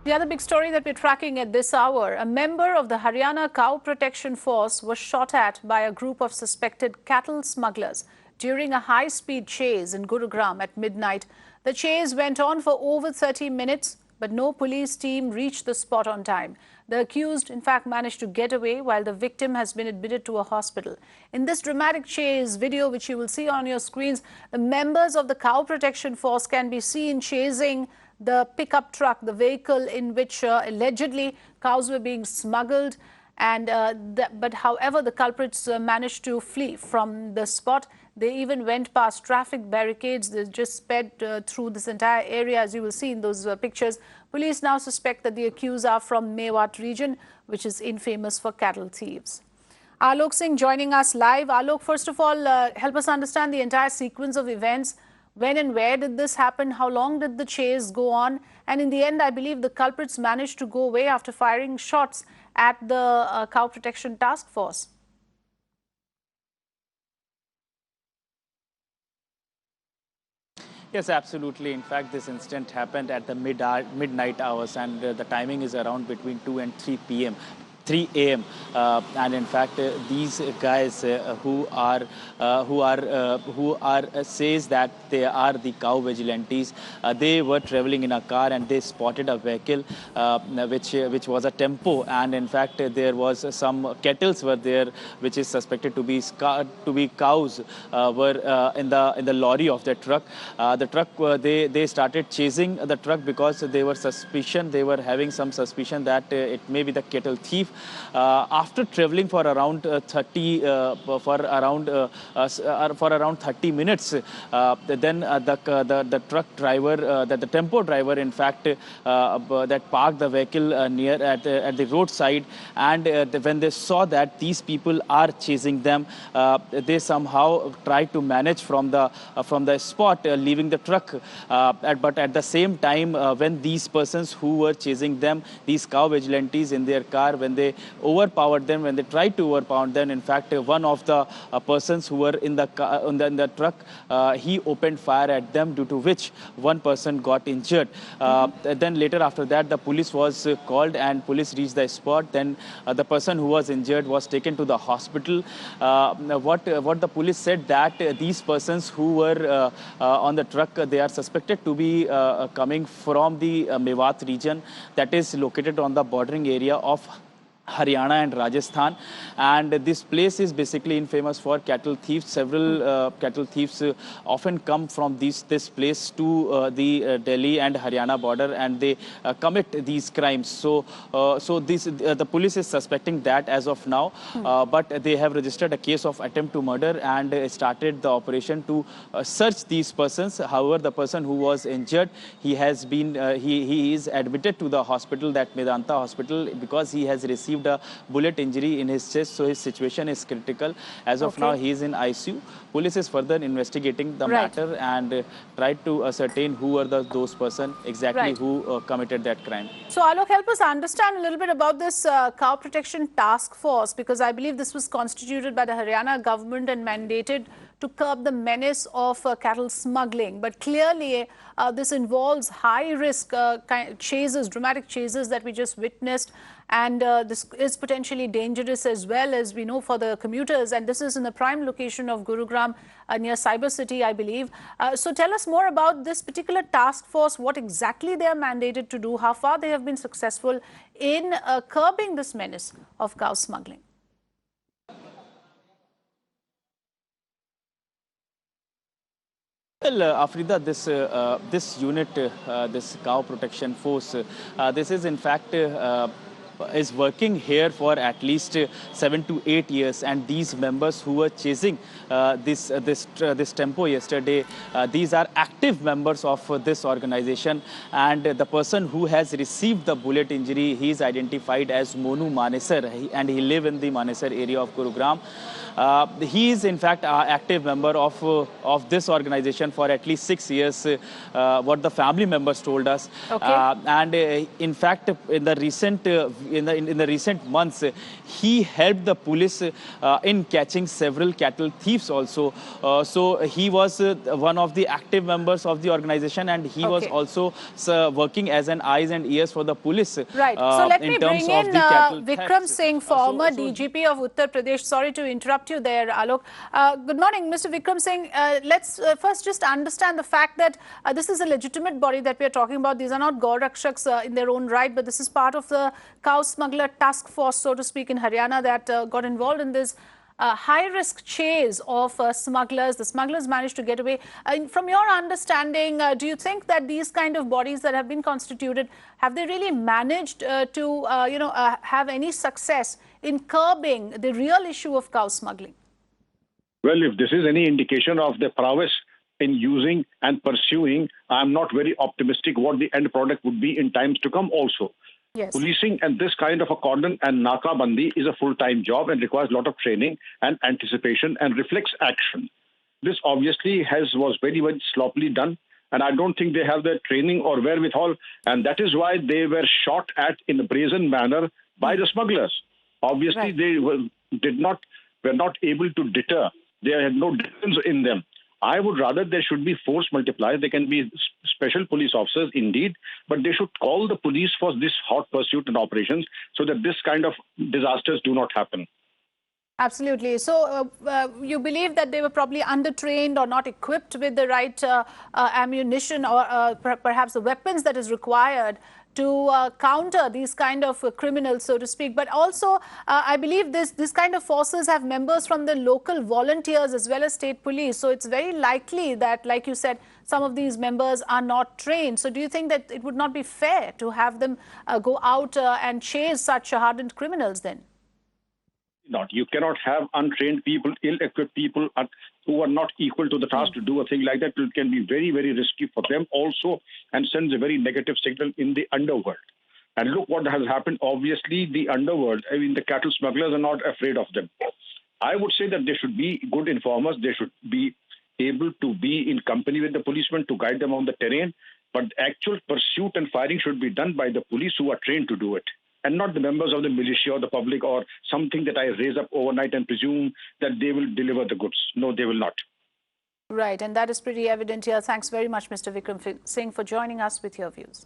The other big story that we're tracking at this hour, a member of the Haryana Cow Protection Force was shot at by a group of suspected cattle smugglers during a high-speed chase in Gurugram at midnight. The chase went on for over 30 minutes, but no police team reached the spot on time. The accused, in fact, managed to get away while the victim has been admitted to a hospital. In this dramatic chase video, which you will see on your screens, the members of the Cow Protection Force can be seen chasing the pickup truck, the vehicle in which allegedly cows were being smuggled. But however, the culprits managed to flee from the spot. They even went past traffic barricades. They just sped through this entire area, as you will see in those pictures. Police now suspect that the accused are from Mewat region, which is infamous for cattle thieves. Alok Singh joining us live. Alok, first of all, help us understand the entire sequence of events. When and where did this happen? How long did the chase go on? And in the end, I believe the culprits managed to go away after firing shots at the Cow Protection Task Force. Yes, absolutely. In fact, this incident happened at the midnight hours, and the timing is around between 2 and 3 p.m. 3 a.m. And in fact, these guys who says that they are the cow vigilantes, they were traveling in a car and they spotted a vehicle which was a tempo, and in fact there was some kettles were there which is suspected to be cows were in the lorry of the truck. The truck they started chasing the truck because they were having some suspicion that it may be the cattle thief. After traveling for around 30 minutes, then the truck driver, the tempo driver, in fact, that parked the vehicle near at the roadside, and when they saw that these people are chasing them, they somehow tried to manage from the spot, leaving the truck. But at the same time, when these persons who were chasing them, these cow vigilantes in their car, when they overpowered them, when they tried to overpower them, in fact, one of the persons who were in the truck, he opened fire at them, due to which one person got injured. Then later after that, the police was called and police reached the spot. Then the person who was injured was taken to the hospital. What the police said, that these persons who were on the truck, they are suspected to be coming from the Mewat region, that is located on the bordering area of Haryana and Rajasthan, and this place is basically infamous for cattle thieves. Several cattle thieves often come from this place to the Delhi and Haryana border, and they commit these crimes. So the police is suspecting that as of now, but they have registered a case of attempt to murder and started the operation to search these persons. However, the person who was injured, he is admitted to the hospital, that Medanta hospital, because he has received a bullet injury in his chest, so his situation is critical. As of now, he is in ICU. Police is further investigating the matter and tried to ascertain who are those persons exactly who committed that crime. So Alok, help us understand a little bit about this Cow Protection Task Force, because I believe this was constituted by the Haryana government and mandated to curb the menace of cattle smuggling. But clearly, this involves high-risk chases, dramatic chases that we just witnessed. And this is potentially dangerous as well, as we know, for the commuters. And this is in the prime location of Gurugram, near Cyber City, I believe. So tell us more about this particular task force, what exactly they are mandated to do, how far they have been successful in curbing this menace of cow smuggling. Well, Afrida, this unit, this Cow Protection Force, this is in fact is working here for at least 7 to 8 years, and these members who were chasing this tempo yesterday, these are active members of this organization, and the person who has received the bullet injury, he is identified as Monu Manesar, and he lives in the Manesar area of Gurugram. He is in fact an active member of this organization for at least 6 years, what the family members told us. Okay. And in fact, in the recent months, he helped the police in catching several cattle thieves also. So he was one of the active members of the organization, and he was also working as an eyes and ears for the police. Right. So let in me terms bring of in the cattle Vikram thefts. Singh, former DGP of Uttar Pradesh. Sorry to interrupt you there, Alok. Good morning, Mr. Vikram Singh. Let's first just understand the fact that this is a legitimate body that we are talking about. These are not Gaur Rakshaks in their own right, but this is part of the cow smuggler task force, so to speak, in Haryana that got involved in this high-risk chase of smugglers. The smugglers managed to get away. From your understanding, do you think that these kind of bodies that have been constituted, have they really managed to, have any success in curbing the real issue of cow smuggling? Well, if this is any indication of the prowess in using and pursuing, I'm not very optimistic what the end product would be in times to come also. Yes. Policing and this kind of a cordon and nakabandi is a full-time job and requires a lot of training and anticipation and reflex action. This obviously was very much sloppily done, and I don't think they have the training or wherewithal, and that is why they were shot at in a brazen manner by the smugglers. Obviously, they were not able to deter. They had no difference in them. I would rather there should be force multipliers. They can be special police officers indeed, but they should call the police for this hot pursuit and operations so that this kind of disasters do not happen. Absolutely. So you believe that they were probably undertrained or not equipped with the right ammunition or perhaps the weapons that is required to counter these kind of criminals, so to speak. But also, I believe this kind of forces have members from the local volunteers as well as state police. So it's very likely that, like you said, some of these members are not trained. So do you think that it would not be fair to have them go out and chase such hardened criminals then? Not. You cannot have untrained people, ill-equipped people who are not equal to the task to do a thing like that. It can be very, very risky for them also and sends a very negative signal in the underworld. And look what has happened. Obviously, the underworld, I mean, the cattle smugglers are not afraid of them. I would say that they should be good informers. They should be able to be in company with the policemen to guide them on the terrain. But actual pursuit and firing should be done by the police who are trained to do it, and not the members of the militia or the public or something that I raise up overnight and presume that they will deliver the goods. No, they will not. Right, and that is pretty evident here. Thanks very much, Mr. Vikram Singh, for joining us with your views.